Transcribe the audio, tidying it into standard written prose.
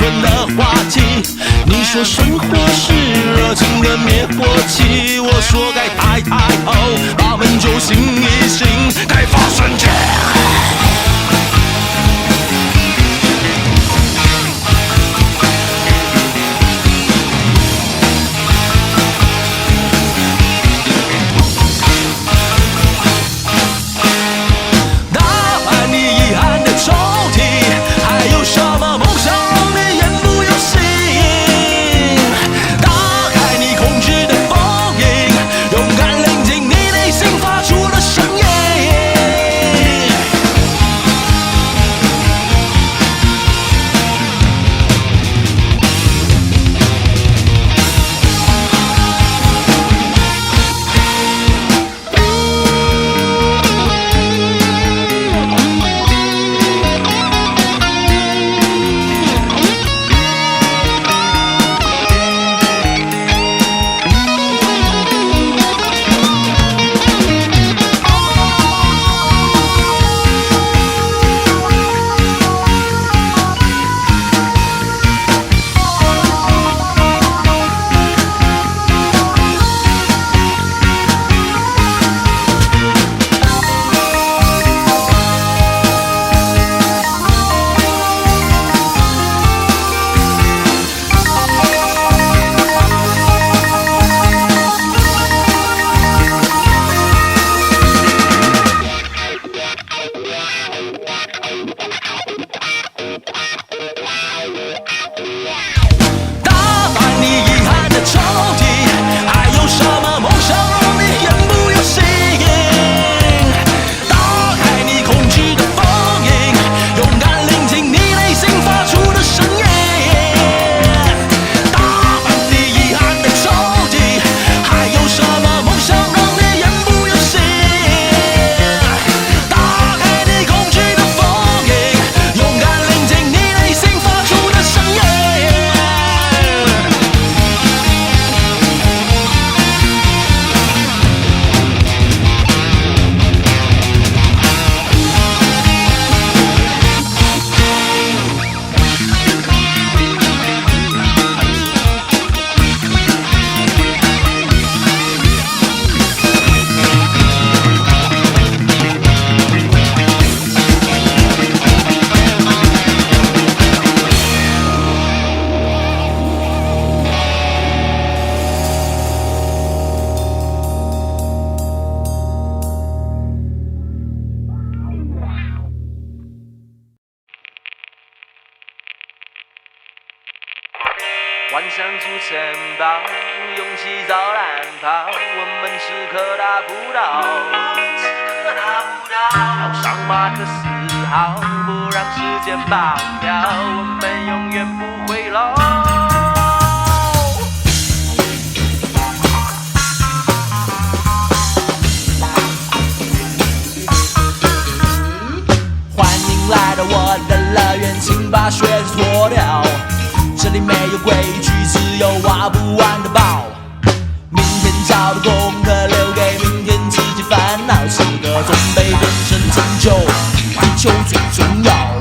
纯的话题。你说生活是热情的灭火器，我说该抬头，把门就醒一醒，该发神经。幻想出城堡，勇气造蓝炮，我们时刻打不倒。跳上马克思号，不让时间绑票，我们永远不回头。欢迎来到我的乐园，请把靴子脱掉。这里没有规矩，只有挖不完的宝。明天交的功课留给明天自己烦恼，吃个准备人生成就，地球最重要。